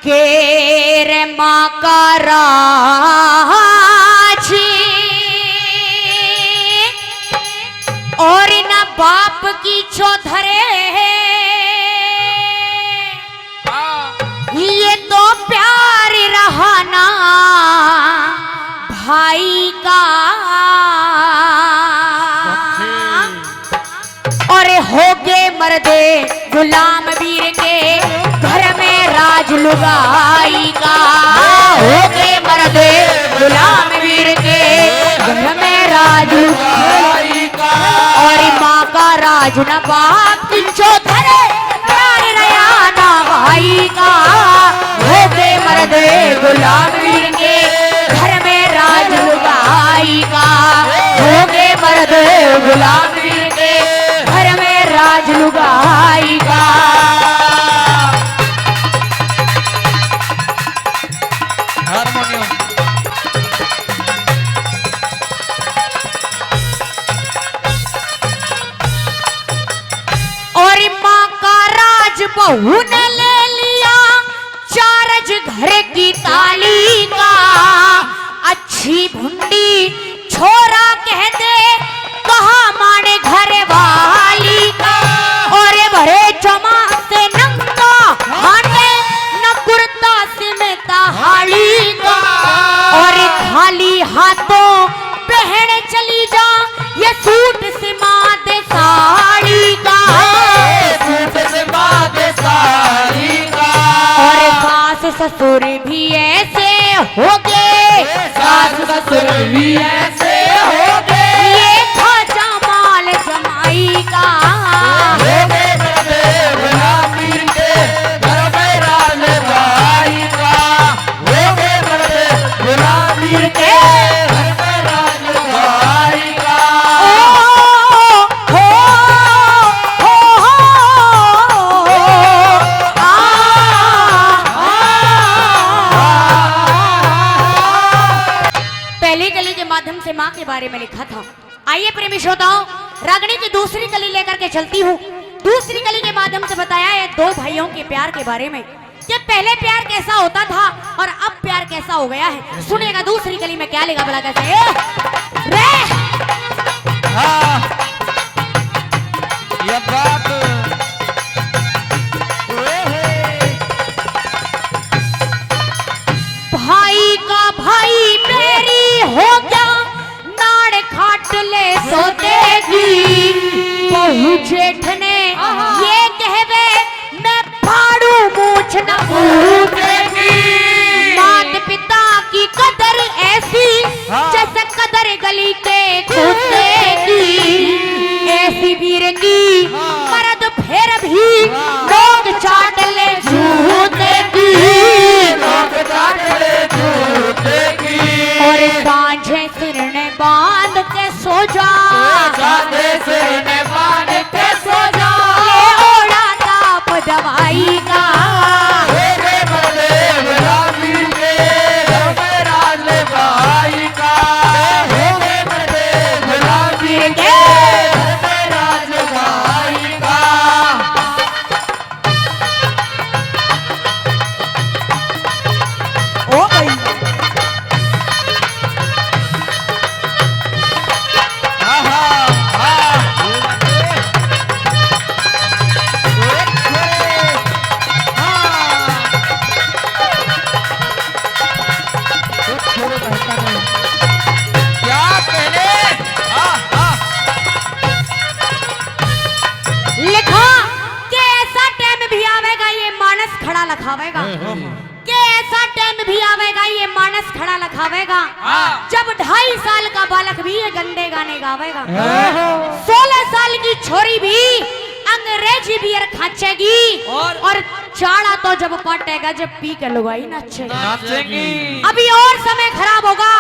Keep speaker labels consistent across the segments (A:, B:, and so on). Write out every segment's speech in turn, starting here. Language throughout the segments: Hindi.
A: के रे माँ का राज और न बाप की चौधरे ये तो प्यार रहा ना भाई का और हो गए मर्दे गुलाम वीर के घर में राज लुगाई का हो गए मर्दे गुलाम वीर के घर में राज लुगाई का और माँ का राज न बाप की चौधरे प्यार रया ना भाई का हो गए मर्दे गुलाम वीर के घर में राज लुगाई का हो गए मर्दे गुलाम वीर के घर में राज लुगाई का
B: हारमोनियम
A: और माँ का राज बहू ने ले लिया चारज घर की ताली का अच्छी भुंडी छोरा कह दे कहा माने घर वाली का और भरे चमा से नंगा हाने न कुर्ता सिमता हाली का और खाली हाथों पहन चली जा ये सूट सिमा दे साड़ी का
B: सूट से बात सारी का
A: और सास ससुर भी ऐसे हो गए
B: सास ससुर भी ऐसे हो गए
A: ये था जमाल जमाई का
B: हो गए मर्दे गुलाम वीर के घर में राज भाई का हो गए मर्दे गुलाम वीर के घर में राज भाई का
A: ओ हो आ पहली कली के माध्यम से माँ के बारे में लिखा था। आइए प्रेमी श्रोताओं रागनी की दूसरी कली लेकर के चलती हूँ। दूसरी कली के माध्यम से बताया है दो भाइयों के प्यार के बारे में कि पहले प्यार कैसा होता था और अब प्यार कैसा हो गया है। सुनिएगा दूसरी कली में क्या लिखा भला कैसे रे
B: हाँ ये बात
A: भाई का भाई मेरी हो गया नाड़ खाट ले सोतेगी बहू जेठ ने ये कहवे मैं फाड़ू मूछ न फूटेगी मात पिता की कदर ऐसी जैसे कदर गली के कुत्ते की ऐसी वीर की मर्द फिर भी लोग चाट ले जूते की और सांझे सिर ने बांध के सो जा ले ओढ़ा ताप दवाई का ओ भाई
B: क्या कहने
A: लिखा कि ऐसा टाइम भी आवेगा ये मानस खड़ा लखावेगा कि ऐसा टाइम भी आवेगा ये मानस खड़ा लखावेगा जब 2.5 साल का बालक भी ये गंदे गाने गावेगा 16 साल की छोरी भी अंग्रेजी बियर खाचेगी और चाड़ा तो जब पटेगा जब पी के लुगाई नाचेगी
B: नाचेंगी
A: अभी और समय खराब होगा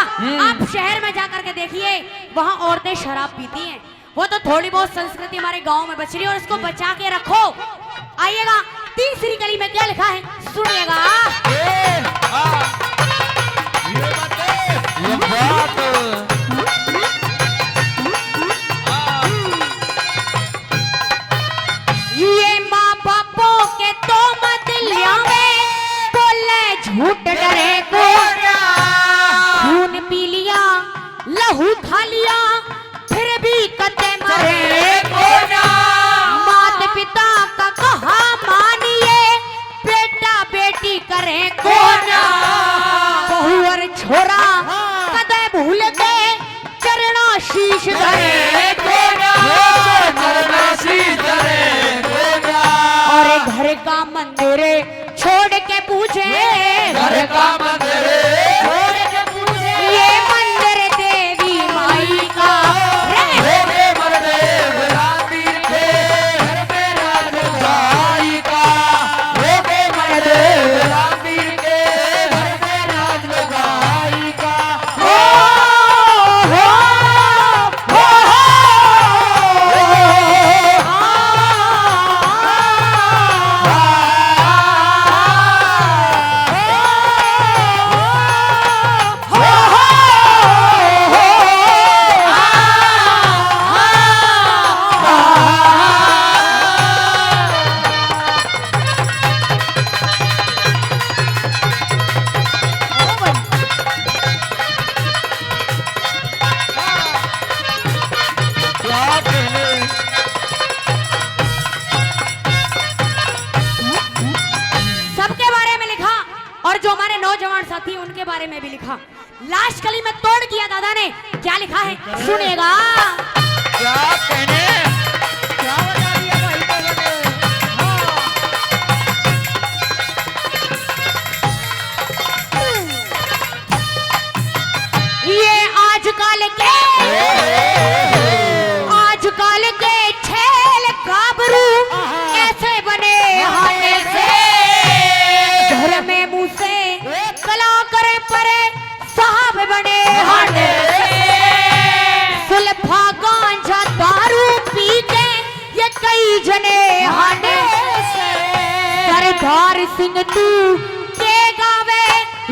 A: आप शहर में जाकर के देखिए वहाँ औरतें शराब पीती हैं वो तो थोड़ी बहुत संस्कृति हमारे गांव में बच रही है और इसको बचा के रखो। आइएगा तीसरी कली में क्या लिखा है सुनिएगा
B: ये बात
A: ये माँ बापों के तो मत लियावे बोले झूठ डरे को खून पी लिया लहू खा लिया फिर भी कते मरे को माता पिता का कहा मानिए बेटा बेटी करे को बहू और छोरा कदे भूल गए चरणा शीश धरे और घर का मंदिर छोड़ के पूछे
B: घर का मंदिर छोड़ के पूछे
A: ये मंदिर देवी माई का
B: हो गए मरदेव रामवीर के घर पे राज भाई का हो गए मरदेव रामवीर के घर पे राज भाई का
A: हो हो हो
B: क्या कहने
A: सबके बारे में लिखा और जो हमारे नौजवान साथी उनके बारे में भी लिखा। लास्ट कली में तोड़ किया दादा ने क्या लिखा है सुनेगा।
B: क्या कहने क्या बता दिया भाई को लगे हाँ
A: ये आजकल के छेल काबरू ऐसे बने हाने से घर में मुंह से कला करे परे साहब बने हाने से सुल्फा गांजा दारू पी के ये कई जने हाने से सरदार सिंह तू के गावे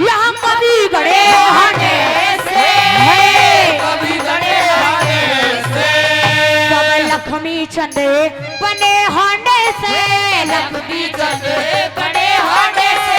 A: यहाँ कभी गड़े हाने से
B: कभी गड़े आने से
A: सब लक्ष्मी चंद बने हाने से
B: लक्ष्मी चंद बड़े हाने से